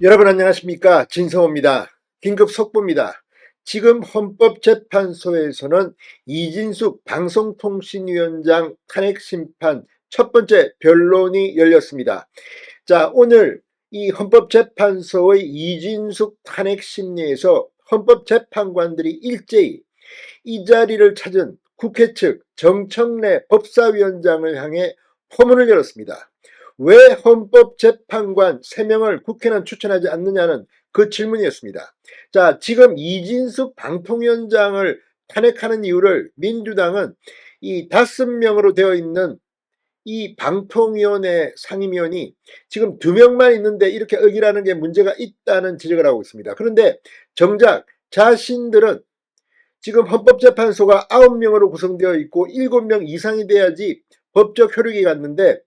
여러분 안녕하십니까? 진성호입니다. 긴급 속보입니다. 지금 헌법재판소에서는 이진숙 방송통신위원장 탄핵심판 첫 번째 변론이 열렸습니다. 자, 오늘 이 헌법재판소의 이진숙 탄핵 심리에서 헌법재판관들이 일제히 이 자리를 찾은 국회 측 정청래 법사위원장을 향해 포문을 열었습니다. 왜 헌법재판관 3명을 국회는 추천하지 않느냐는 그 질문이었습니다. 자, 지금 이진숙 방통위원장을 탄핵하는 이유를 민주당은 이 5명으로 되어 있는 이 방통위원회 상임위원이 지금 2명만 있는데 이렇게 어기라는 게 문제가 있다는 지적을 하고 있습니다. 그런데 정작 자신들은 지금 헌법재판소가 9명으로 구성되어 있고 7명 이상이 돼야지 법적 효력이 갖는데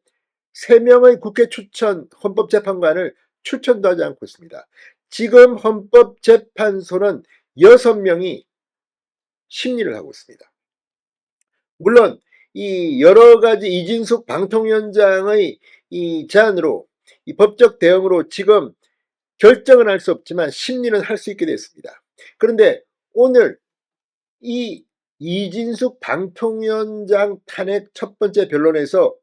3명의 국회 추천 헌법재판관을 추천도 하지 않고 있습니다. 지금 헌법재판소는 6명이 심리를 하고 있습니다. 물론 이 여러 가지 이진숙 방통위원장의 이 제안으로 이 법적 대응으로 지금 결정은 할 수 없지만 심리는 할 수 있게 됐습니다. 그런데 오늘 이 이진숙 방통위원장 탄핵 첫 번째 변론에서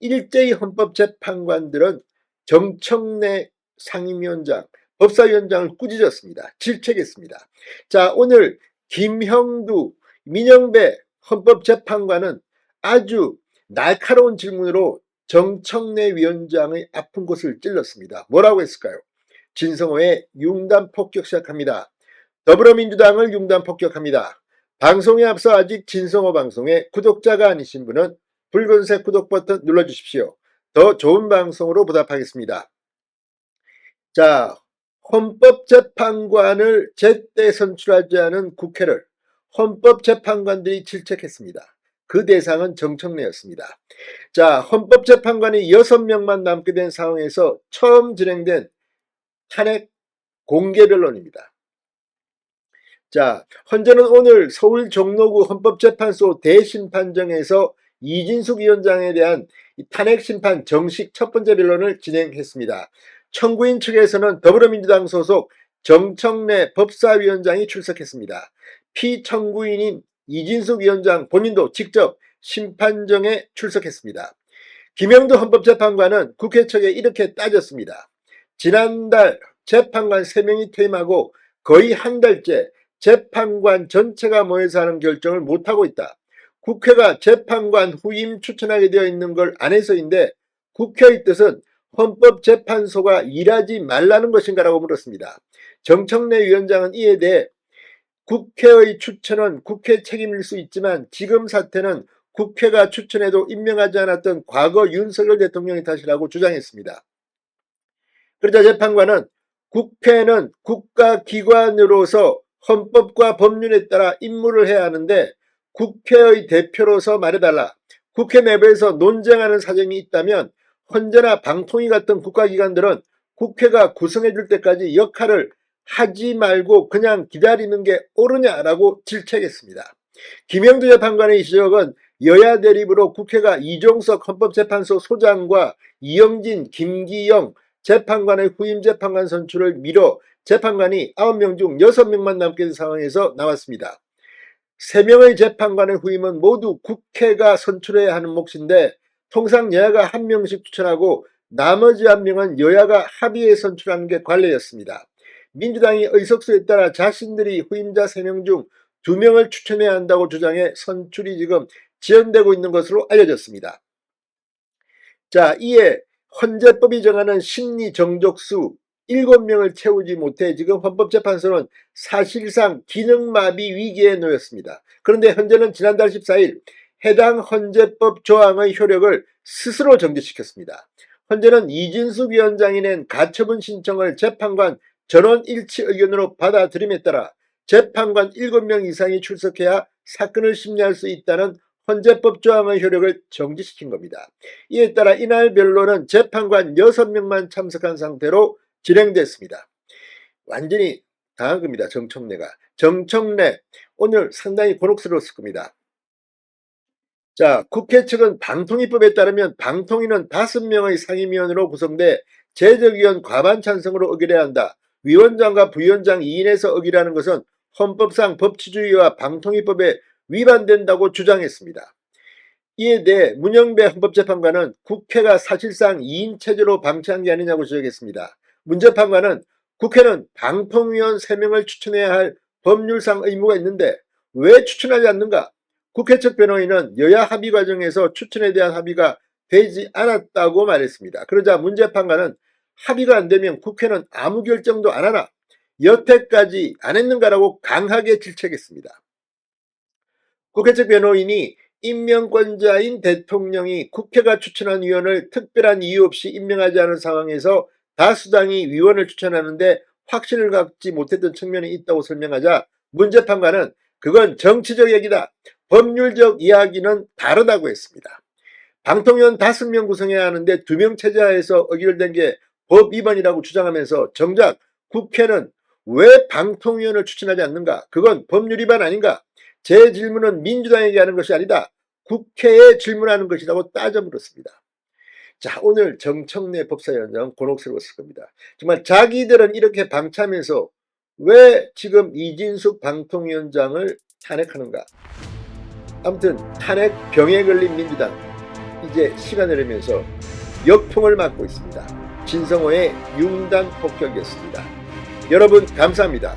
일제히 헌법재판관들은 정청래 상임위원장, 법사위원장을 꾸짖었습니다. 질책했습니다. 자, 오늘 김형두, 민영배 헌법재판관은 아주 날카로운 질문으로 정청래 위원장의 아픈 곳을 찔렀습니다. 뭐라고 했을까요? 진성호의 융단 폭격 시작합니다. 더불어민주당을 융단 폭격합니다. 방송에 앞서 아직 진성호 방송의 구독자가 아니신 분은 붉은색 구독 버튼 눌러주십시오. 더 좋은 방송으로 보답하겠습니다. 자, 헌법재판관을 제때 선출하지 않은 국회를 헌법재판관들이 질책했습니다. 그 대상은 정청래였습니다. 자, 헌법재판관이 6명만 남게 된 상황에서 처음 진행된 탄핵 공개 변론입니다. 자, 헌재는 오늘 서울 종로구 헌법재판소 대심판정에서 이진숙 위원장에 대한 탄핵심판 정식 첫 번째 변론을 진행했습니다. 청구인 측에서는 더불어민주당 소속 정청래 법사위원장이 출석했습니다. 피청구인인 이진숙 위원장 본인도 직접 심판정에 출석했습니다. 김영두 헌법재판관은 국회 측에 이렇게 따졌습니다. 지난달 재판관 3명이 퇴임하고 거의 한 달째 재판관 전체가 모여서 하는 결정을 못하고 있다. 국회가 재판관 후임 추천하게 되어 있는 걸 안 해서인데 국회의 뜻은 헌법재판소가 일하지 말라는 것인가라고 물었습니다. 정청래 위원장은 이에 대해 국회의 추천은 국회 책임일 수 있지만 지금 사태는 국회가 추천해도 임명하지 않았던 과거 윤석열 대통령의 탓이라고 주장했습니다. 그러자 재판관은 국회는 국가기관으로서 헌법과 법률에 따라 임무를 해야 하는데 국회의 대표로서 말해달라. 국회 내부에서 논쟁하는 사정이 있다면 헌재나 방통위 같은 국가기관들은 국회가 구성해줄 때까지 역할을 하지 말고 그냥 기다리는 게 옳으냐라고 질책했습니다. 김영두 재판관의 지적은 여야 대립으로 국회가 이종석 헌법재판소 소장과 이영진, 김기영 재판관의 후임 재판관 선출을 미뤄 재판관이 9명 중 6명만 남게 된 상황에서 나왔습니다. 3명의 재판관의 후임은 모두 국회가 선출해야 하는 몫인데 통상 여야가 1명씩 추천하고 나머지 1명은 여야가 합의해 선출하는 게 관례였습니다. 민주당이 의석수에 따라 자신들이 후임자 3명 중 2명을 추천해야 한다고 주장해 선출이 지금 지연되고 있는 것으로 알려졌습니다. 자, 이에 헌재법이 정하는 심리 정족수 7명을 채우지 못해 지금 헌법재판소는 사실상 기능마비 위기에 놓였습니다. 그런데 헌재는 지난달 14일 해당 헌재법 조항의 효력을 스스로 정지시켰습니다. 헌재는 이진숙 위원장이 낸 가처분 신청을 재판관 전원 일치 의견으로 받아들임에 따라 재판관 7명 이상이 출석해야 사건을 심리할 수 있다는 헌재법 조항의 효력을 정지시킨 겁니다. 이에 따라 이날 변론은 재판관 6명만 참석한 상태로 진행됐습니다. 완전히 당한 겁니다. 정청래가. 정청래 오늘 상당히 곤혹스러웠을 겁니다. 자, 국회 측은 방통위법에 따르면 방통위는 5명의 상임위원으로 구성돼 제적위원 과반 찬성으로 의결해야 한다. 위원장과 부위원장 2인에서 의결하는 것은 헌법상 법치주의와 방통위법에 위반된다고 주장했습니다. 이에 대해 문영배 헌법재판관은 국회가 사실상 2인 체제로 방치한 게 아니냐고 지적했습니다. 문 재판관은 국회는 방통위원 3명을 추천해야 할 법률상 의무가 있는데 왜 추천하지 않는가? 국회 측 변호인은 여야 합의 과정에서 추천에 대한 합의가 되지 않았다고 말했습니다. 그러자 문 재판관은 합의가 안 되면 국회는 아무 결정도 안 하나 여태까지 안 했는가라고 강하게 질책했습니다. 국회 측 변호인이 임명권자인 대통령이 국회가 추천한 위원을 특별한 이유 없이 임명하지 않은 상황에서 다수당이 위원을 추천하는데 확신을 갖지 못했던 측면이 있다고 설명하자 문 재판관은 그건 정치적 얘기다. 법률적 이야기는 다르다고 했습니다. 방통위원 5명 구성해야 하는데 2명 체제하에서 의결된 게 법 위반이라고 주장하면서 정작 국회는 왜 방통위원을 추천하지 않는가? 그건 법률 위반 아닌가? 제 질문은 민주당에게 하는 것이 아니다. 국회에 질문하는 것이라고 따져 물었습니다. 자, 오늘 정청래 법사위원장 곤혹스러웠을 겁니다. 정말 자기들은 이렇게 방치하면서 왜 지금 이진숙 방통위원장을 탄핵하는가? 아무튼 탄핵 병에 걸린 민주당 이제 시간을 내면서 역풍을 맞고 있습니다. 진성호의 융단 폭격이었습니다. 여러분 감사합니다.